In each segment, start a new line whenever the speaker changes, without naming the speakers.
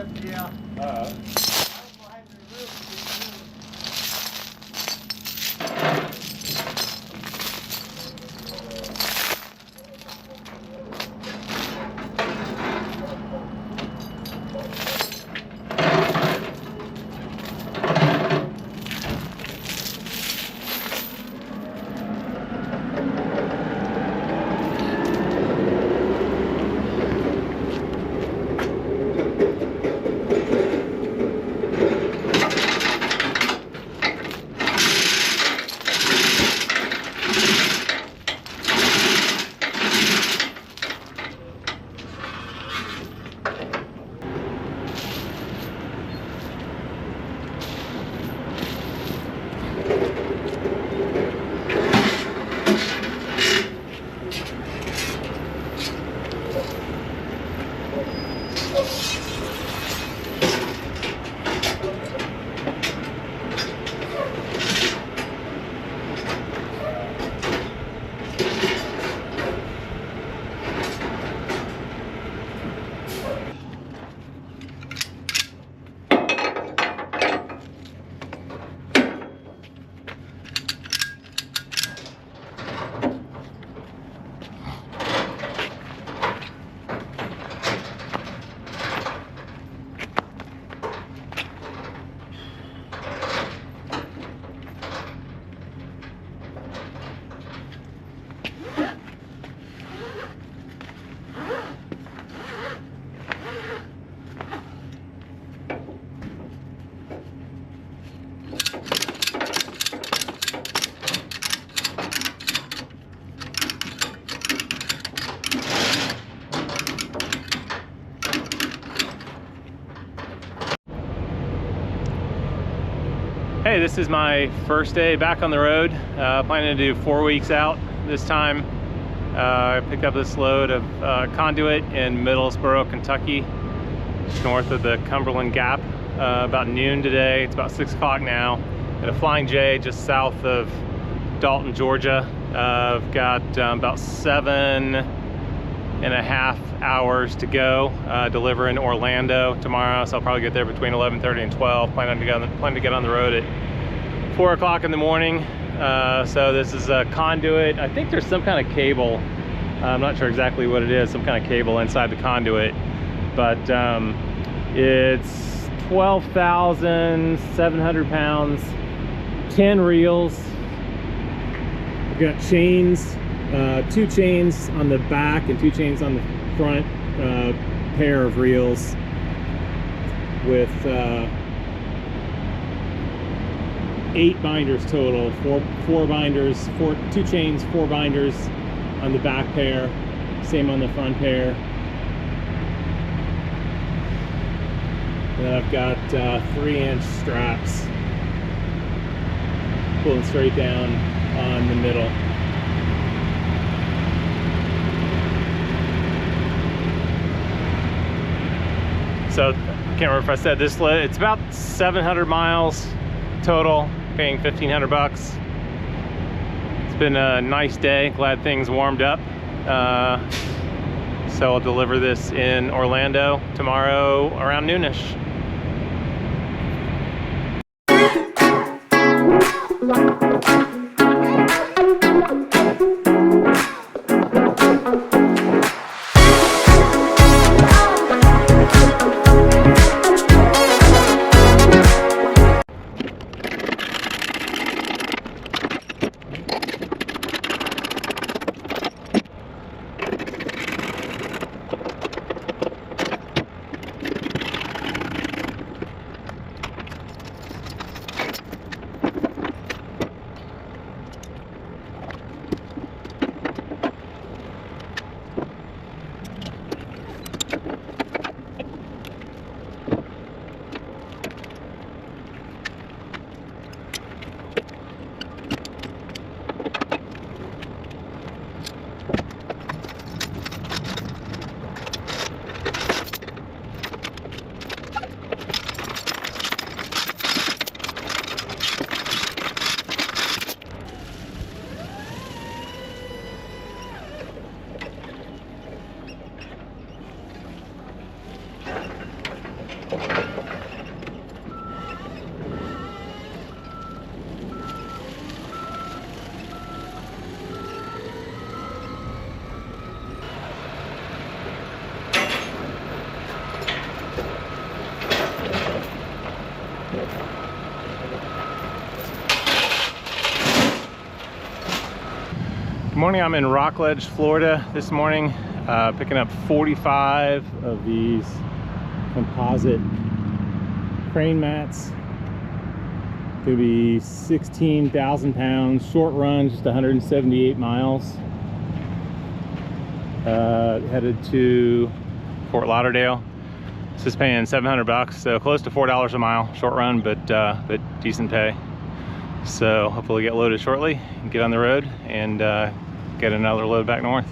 Yeah.
Hey, this is my first day back on the road. Planning to do 4 weeks out this time. I picked up this load of conduit in Middlesboro, Kentucky, north of the Cumberland Gap, about noon today. It's about 6 o'clock now at a Flying J just south of Dalton, Georgia. I've got about 7.5 hours to go. Deliver in Orlando tomorrow, so I'll probably get there between 11:30 and 12. Plan to get on the road at 4 o'clock in the morning. So this is a conduit. I think there's some kind of cable. I'm not sure exactly what it is, some kind of cable inside the conduit, but it's 12,700 pounds, 10 reels. I've got chains, 2 chains on the back and 2 chains on the front, pair of reels with 8 binders total, 4 binders, 2 chains, 4 binders on the back pair, same on the front pair. And then I've got 3-inch straps pulling straight down on the middle. So I can't remember if I said this, it's about 700 miles total, paying $1,500. It's been a nice day, glad things warmed up. So I'll deliver this in Orlando tomorrow around noonish. morning I'm in Rockledge, Florida this morning, picking up 45 of these composite crane mats. Gonna be 16,000 pounds, short run, just 178 miles. Headed to Fort Lauderdale. This is paying 700 bucks, so close to $4 a mile, short run, but decent pay. So hopefully get loaded shortly and get on the road and get another load back north.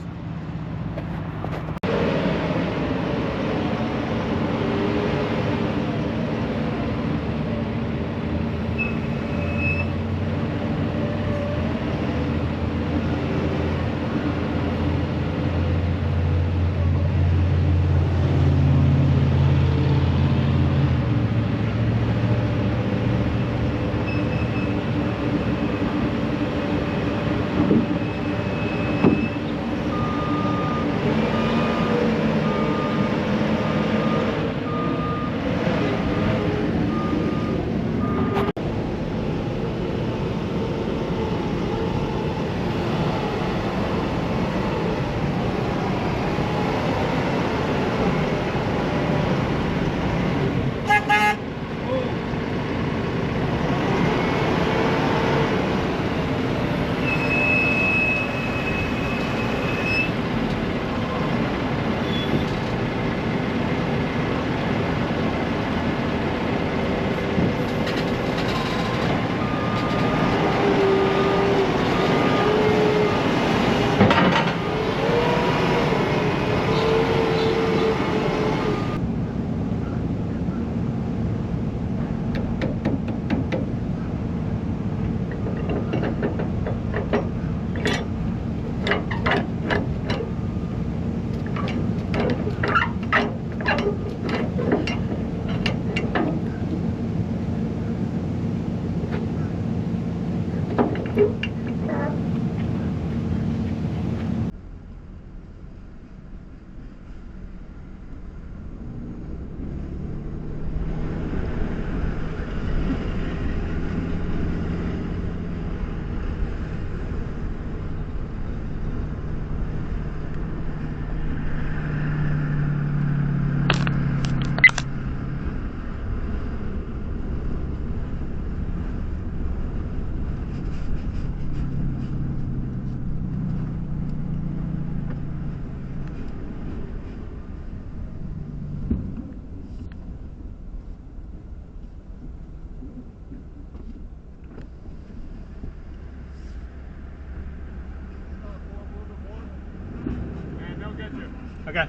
Okay.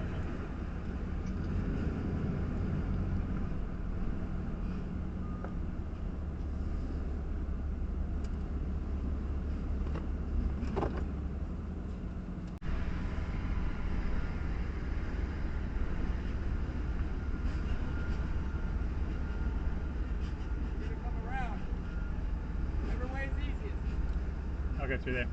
I'll get through there.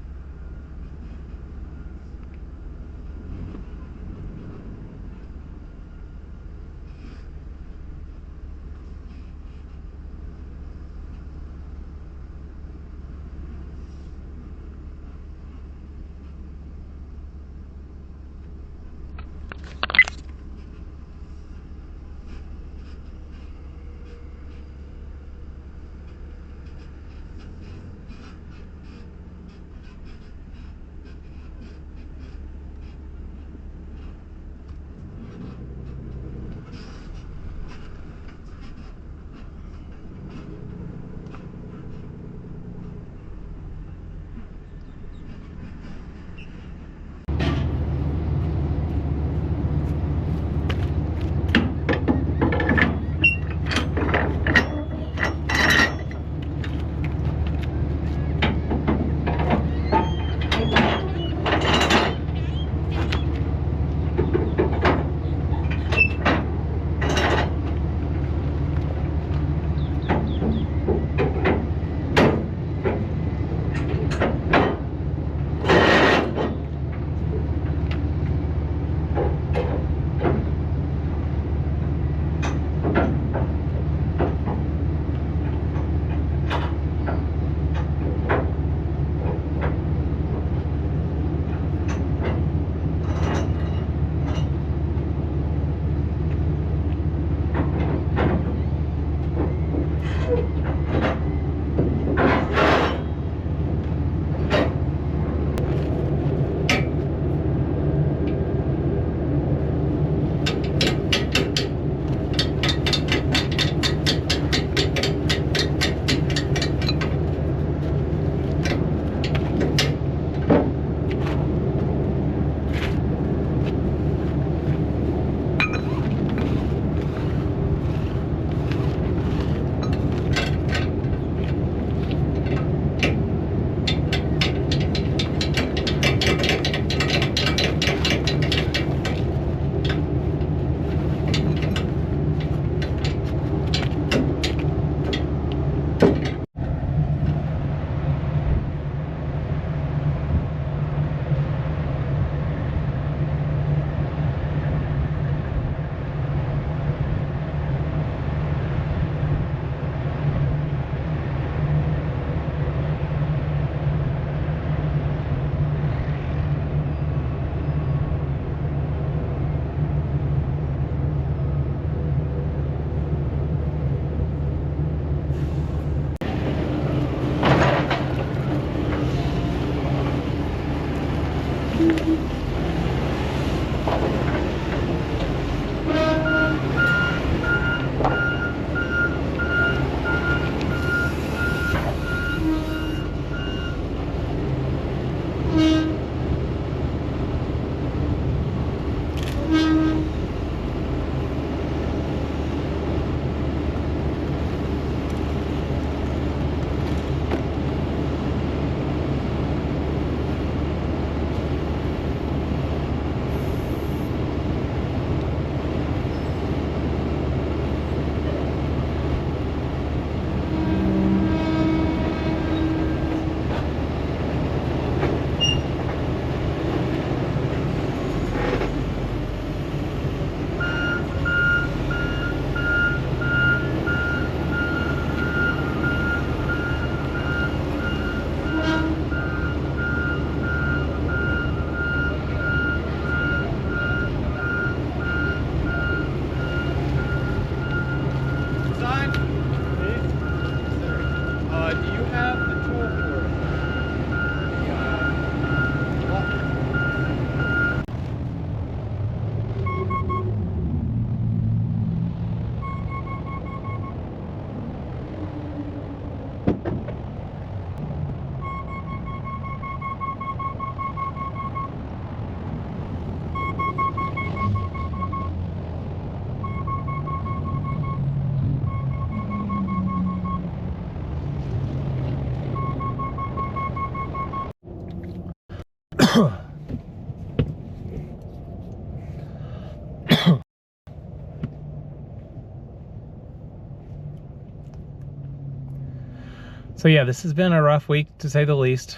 So yeah, this has been a rough week to say the least.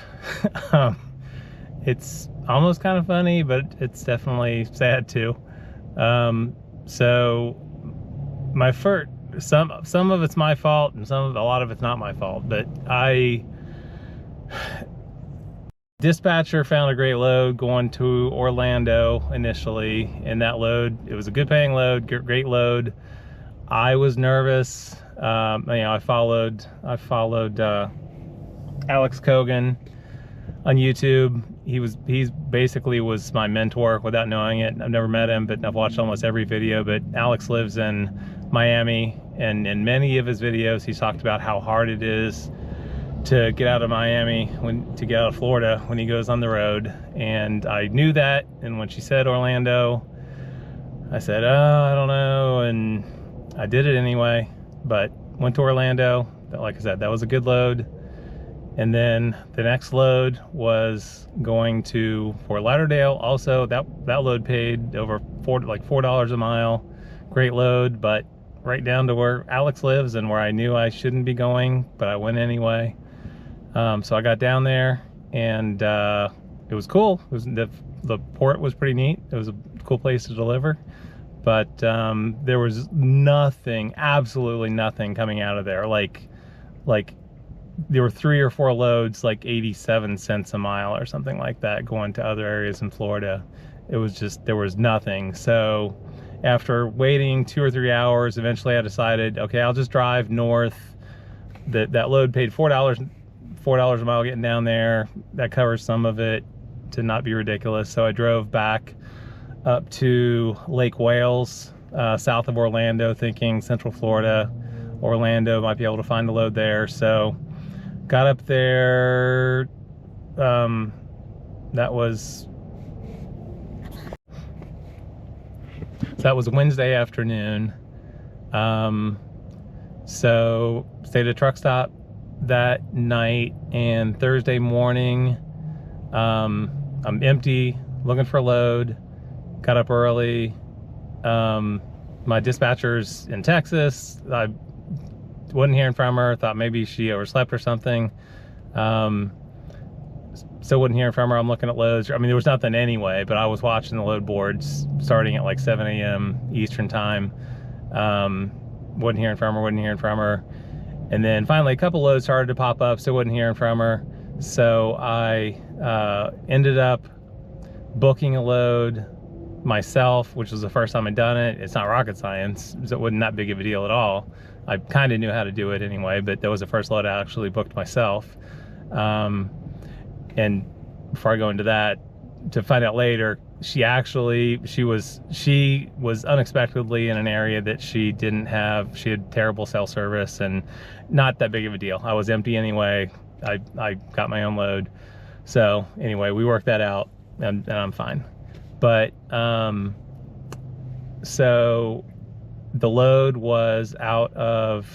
It's almost kind of funny, but it's definitely sad too. So my first, some of it's my fault and a lot of it's not my fault, but dispatcher found a great load going to Orlando initially, and that load, it was a good paying load, great load. I was nervous. You know, I followed Alex Kogan on YouTube. He's basically was my mentor without knowing it. I've never met him, but I've watched almost every video. But Alex lives in Miami, and in many of his videos, he's talked about how hard it is to get out of Miami, to get out of Florida when he goes on the road. And I knew that, and when she said Orlando, I said, oh, I don't know, and I did it anyway. But went to Orlando. Like I said, that was a good load. And then the next load was going to Fort Lauderdale. Also, that load paid over $4 a mile. Great load, but right down to where Alex lives and where I knew I shouldn't be going, but I went anyway. So I got down there, and it was cool. It was, the port was pretty neat. It was a cool place to deliver. But there was nothing, absolutely nothing coming out of there. Like there were 3 or 4 loads, like 87 cents a mile or something like that, going to other areas in Florida. It was just, there was nothing. So after waiting 2 or 3 hours, eventually I decided, okay, I'll just drive north. That load paid $4 a mile getting down there. That covers some of it, to not be ridiculous. So I drove back up to Lake Wales, south of Orlando, thinking Central Florida, Orlando, might be able to find a load there. So got up there, that was Wednesday afternoon. So stayed at a truck stop that night, and Thursday morning, I'm empty, looking for a load. Got up early. My dispatcher's in Texas. I wasn't hearing from her. Thought maybe she overslept or something. Still wasn't hearing from her. I'm looking at loads. I mean, there was nothing anyway, but I was watching the load boards starting at like 7 a.m. Eastern time. Wasn't hearing from her. And then finally a couple loads started to pop up, so wasn't hearing from her. So I ended up booking a load myself, which was the first time I'd done it. It's not rocket science, so it wasn't that big of a deal at all. I kind of knew how to do it anyway, but that was the first load I actually booked myself. And before I go into that, to find out later, she was unexpectedly in an area that she didn't have. She had terrible cell service, and not that big of a deal. I was empty anyway. I got my own load. So anyway, we worked that out, and I'm fine. But so the load was out of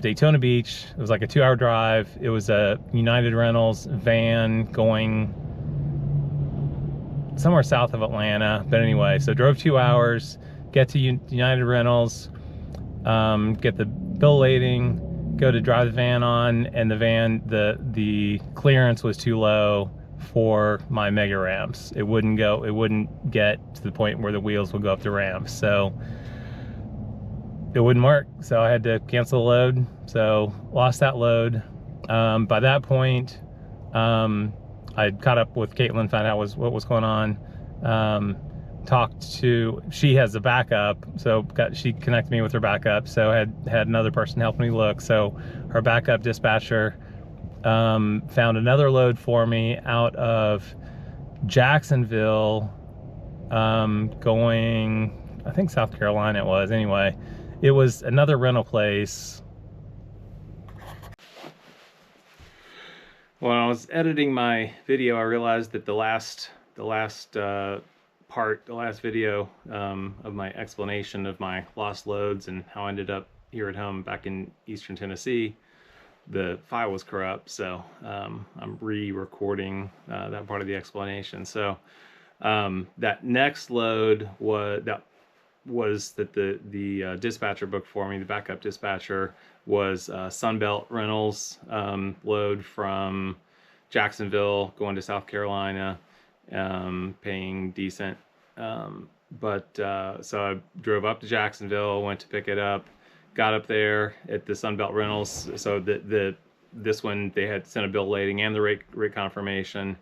Daytona Beach. It was like a 2-hour drive. It was a United Rentals van going somewhere south of Atlanta. But anyway, so drove 2 hours, get to United Rentals, get the bill lading, go to drive the van on, and the clearance was too low for my mega ramps. It wouldn't get to the point where the wheels would go up the ramps. So it wouldn't work, so I had to cancel the load. So lost that load. By that point, I caught up with Caitlin, found out what was going on. She has a backup, so she connected me with her backup. So I had another person helping me look. So her backup dispatcher found another load for me out of Jacksonville, going, I think South Carolina it was. Anyway, it was another rental place. When I was editing my video, I realized that the last video of my explanation of my lost loads and how I ended up here at home back in Eastern Tennessee, the file was corrupt. So I'm re-recording that part of the explanation. So that next load was that the dispatcher booked for me. The backup dispatcher was Sunbelt Rentals load from Jacksonville going to South Carolina, paying decent. So I drove up to Jacksonville, went to pick it up, got up there at the Sunbelt Rentals. So this one, they had sent a bill lading and the rate confirmation.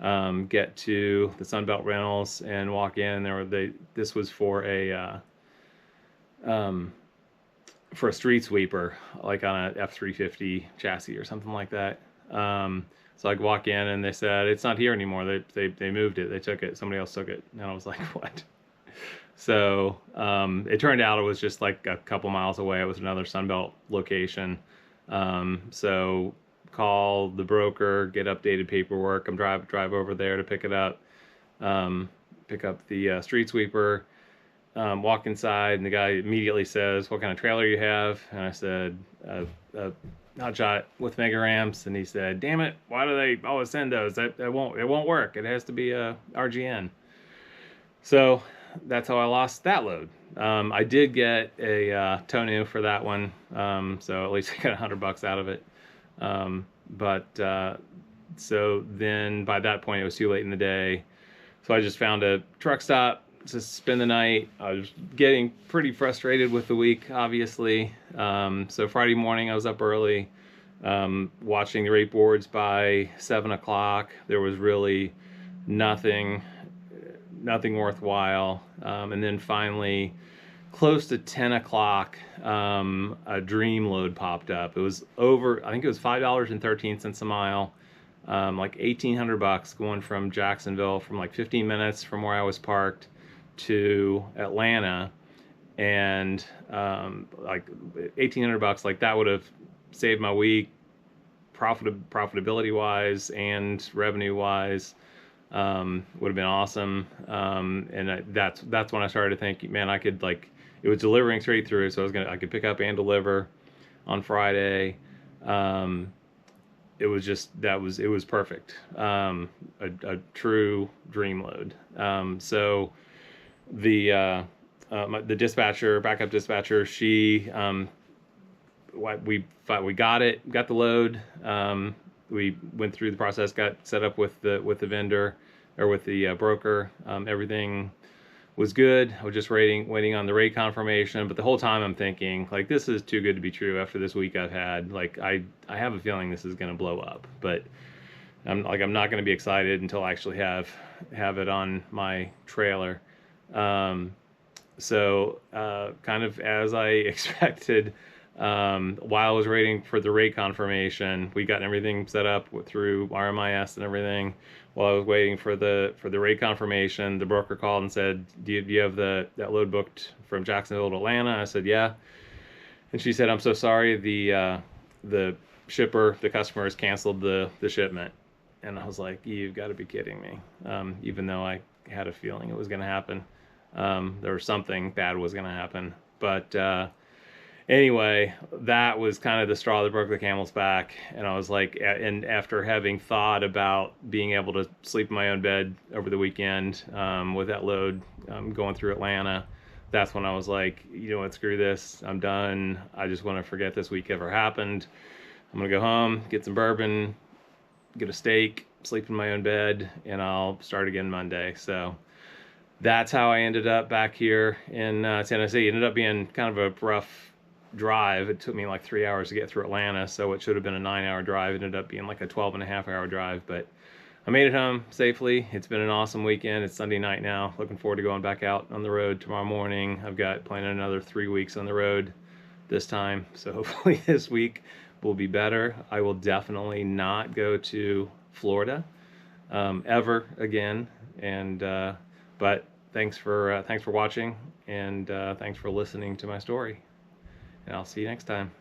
Get to the Sunbelt Rentals and walk in. This was for a street sweeper, like on a F-350 chassis or something like that. So I walk in and they said, it's not here anymore. They moved it. They took it. Somebody else took it. And I was like, what? So it turned out it was just like a couple miles away. It was another Sunbelt location. So call the broker, get updated paperwork. I'm drive over there to pick it up, pick up the street sweeper, walk inside, and the guy immediately says, what kind of trailer you have? And I said, Hotshot with mega ramps. And he said, damn it, why do they always send those? It won't work. It has to be a RGN. So that's how I lost that load. I did get a tow new for that one, so at least I got $100 out of it. So then by that point it was too late in the day, so I just found a truck stop to spend the night. I was getting pretty frustrated with the week, obviously. So Friday morning I was up early, watching the rate boards. By 7 o'clock there was really nothing worthwhile. And then finally, close to 10 o'clock, a dream load popped up. It was I think it was $5.13 a mile, like $1,800 going from Jacksonville, from like 15 minutes from where I was parked to Atlanta. And like $1,800, like that would have saved my week, profitability wise and revenue wise. Would have been awesome. And that's when I started to think, man, I could, like, it was delivering straight through, so I could pick up and deliver on Friday. It was perfect. A true dream load. So the dispatcher, backup dispatcher, she, we got the load. We went through the process, got set up with the vendor, or with the broker. Everything was good. I was just waiting on the rate confirmation. But the whole time I'm thinking, like, this is too good to be true after this week I've had. Like, I have a feeling this is going to blow up. But I'm not going to be excited until I actually have it on my trailer. So kind of as I expected, While I was waiting for the rate confirmation, we got everything set up through RMIS and everything. While I was waiting for the rate confirmation, the broker called and said, "Do you have that load booked from Jacksonville to Atlanta?" I said, "Yeah." And she said, "I'm so sorry. The shipper, the customer, has canceled the shipment." And I was like, "You've got to be kidding me!" Even though I had a feeling it was going to happen, there was something bad was going to happen, but. Anyway, that was kind of the straw that broke the camel's back. And I was like, and after having thought about being able to sleep in my own bed over the weekend with that load going through Atlanta, that's when I was like, you know what, screw this. I'm done. I just want to forget this week ever happened. I'm going to go home, get some bourbon, get a steak, sleep in my own bed, and I'll start again Monday. So that's how I ended up back here in Tennessee. It ended up being kind of a rough drive. It took me like 3 hours to get through Atlanta, so it should have been a 9-hour drive. It ended up being like a 12.5-hour drive, but I made it home safely. It's been an awesome weekend. It's Sunday night now. Looking forward to going back out on the road tomorrow morning. I've got planning another 3 weeks on the road this time, so hopefully this week will be better. I will definitely not go to Florida ever again. And but thanks for watching, and thanks for listening to my story. And I'll see you next time.